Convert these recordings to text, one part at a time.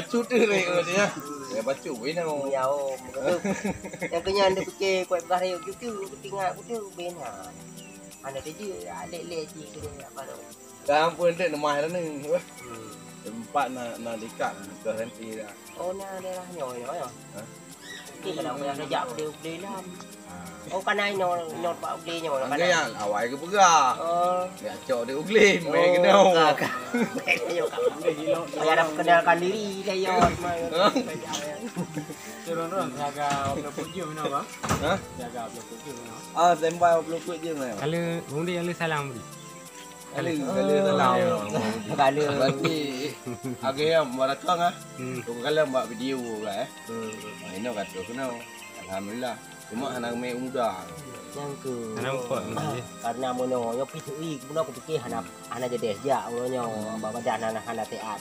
bacut dia dia. Ya bacut ini mau. Jauh. Yang kenyan dia kucing kuat bahaya gitu tinggal aku tu benar. Ada dia lek-lek je tu apa tu. Dah pun dek nama ni. Tempat nak dekat ke renti dah. Oh na daerah nyoy ya. Ni kadang yang kejap dia lah. Oh kan ai nyot pak ugli nyo kan. Yang awal ke pegah. Ya cok dia ugli main kena. Saya dah kenalkan diri dia yot mai. Turun jaga 27 mana bang? Ha? Jaga 27 mana? Ah standby 27 je mai. Kalau budi yang salam budi. Kalau salam. Kalau berarti agak yang barakang ah. Kalau buat video lah ini kata kena. Alhamdulillah. Cuma anak muda. Yang ke. Anak pot. Karena mono yo pitui mono aku fikir anak jadi sejak mono badan anak teat.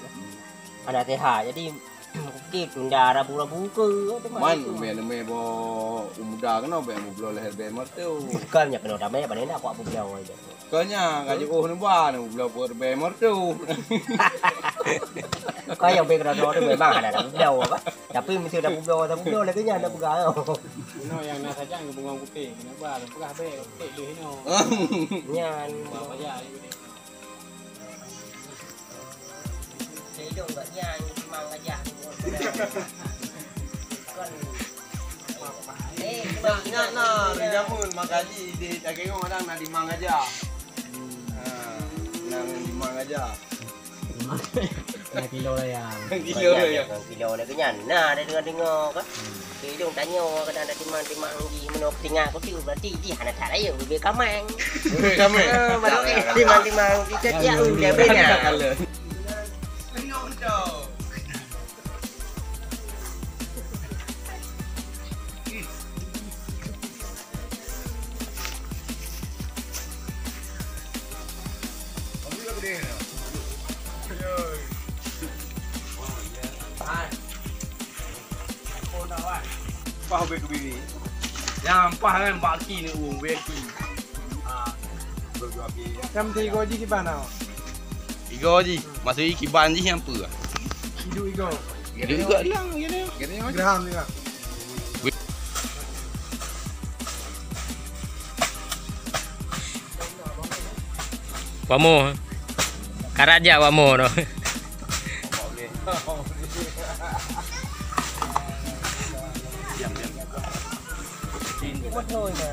Anak tehat jadi fikir tunda rabu-rabu ke man me bo muda kena be blo leher be mertu. Bukannya kena damai badan aku abu blau aja. Kanya gaji ni ba blo por be mertu. Có yang be kena do dia memang ada abu blau apa. Tapi mesti ada abu blau lagi nya ada pegang. No yang nak saja ke bunga putih kena ba pegah be putih dia no. Nyan bawa ya ni. Saya dong enggak nyan memang aja. Kan ingat nah, jamun magaji di Cakengong orang nak dimang aja. Nang dimang aja. Kilo lah yang. Kilo lah kenyan. Nah, ada dengar kan. Dia dong tanya kadang ada timang di menok tinggal kau tu berarti di hana tak raya lebih kamang. Kamang. Baru timang di setiap dia bena. Pah be kebiri. Yang pah kan baki ni uang beki. Kam 3 je di mana? 3 je. Masuk kiban je yang apa? Hidup ego. Hidup juga dia. Gini Graham juga. Wamo. Karaja wamo no. Mất thôi mà.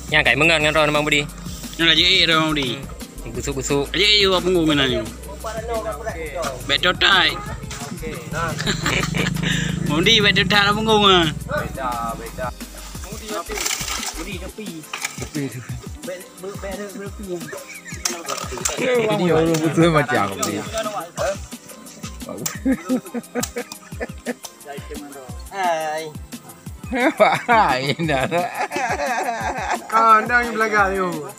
Nhà cái mengan kan ron Bang Budi. Yang aje ron di. Busuk-busuk. Aje yo apa ngomong ni. Betul tai. Mundi betul tai apa ngomong. Beda. Mundi tepi. Video lu betul macam ni. Hai. Ini dah. Anda yang belaga tu.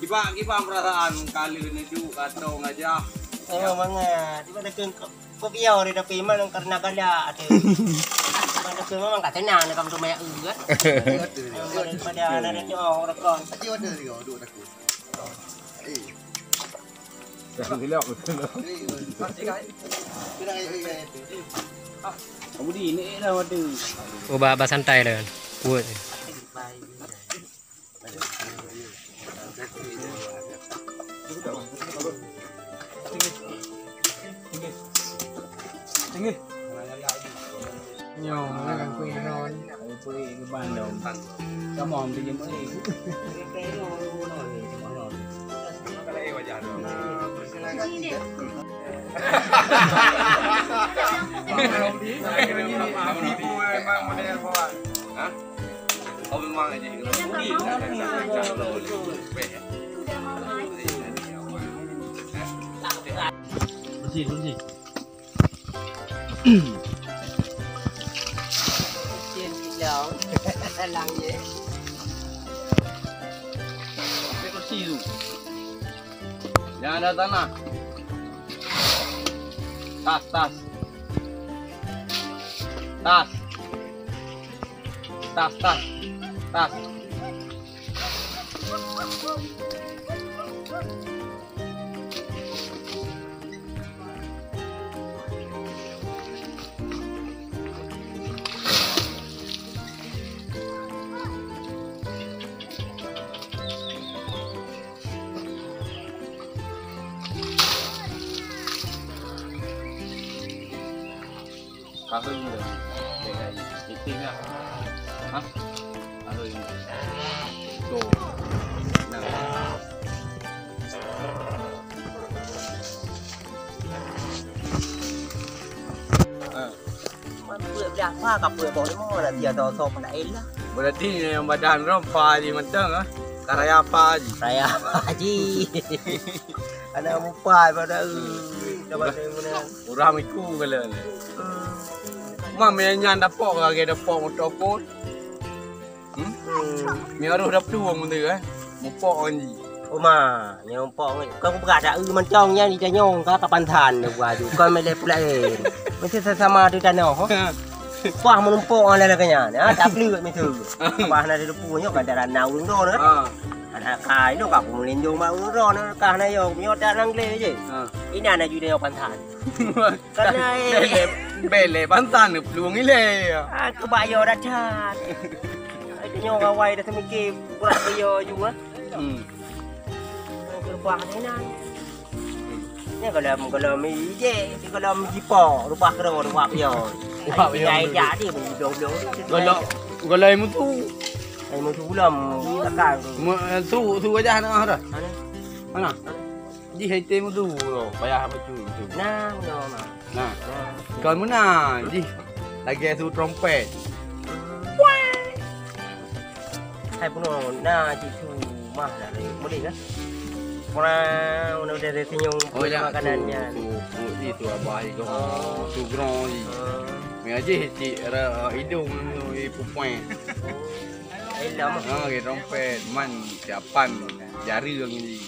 Kipa perasaan kali ni tu kata ngajak. Oh manga, di mana kau biar dia tapi memang karena gala ada. Mana tu memang kat tenang nak kamu main kan. Daripada ada nyawa orang kan. Tadi ada dia duduk aku. Dah gelap betul. Budi ni dah ada. Oh bah santai dah. Kuat. Tinggi. Nyo, kan kuih ron. Kuih ke bandung. Kamu am dia mai. Oh memang aja Bersih. Jauh, lang je. bersih tu. Jangan ada tanah. Tas. Tas. Cá hưng rồi. Đây này, chị tin à? Hả? À rồi. Đồ. Nào. มันเปลือกยางผ้ากับเปลือกบอกได้หมดอะเดี๋ยวต่อโซ่มันเองละ Berarti yang badan rom pa di mentang ah. Karaya pa ji. Saya haji. Anak mupai pada dapat mana. Urang iku kala. Ma me nyan dapok lagi dapok motopon. Mi aruh dap tuang mun tu eh. Mopok ni. Oma, yang pok ni. Kau berada man chong yang di nyong ka kapan than được qua du con mới lên lại. Mình sẽ sama đi tan nào. Wah menumpuk ala la kanya. Tak beli kat metu. Wah na dia punya kan daran nau ndo nữa. Anak kai nó gặp mình lên vô mà uống ro nó cả này vô nhốt ra năng lê chứ. Ý nào này video pan than. Cái này Bele pantan được luang ni le. Aku bayo dah chat. Cái nhong awai dah semi ke kurang bayo juga. Ke kuang thế này. Ni kalau mi je, kalau mi jipo, rupa kero rupa bayo. Cái giá đi mình đồ. Golai mu tu. Ai mu tu lam takkan. Tu aja nak ada. Mana? Di hete mu tu lo, payah apa tu. Nang no mà. Nah. Còn muốn gì? Lagi tu trompet. Hai pun na ci tu mah dari mudi kan. Orang udah dari senyum makanannya. Tu itu abah itu. Tu grong ni. Mi aje cik hidung ni pupuan. Ai lama. Ke trompet man siapan jari ni.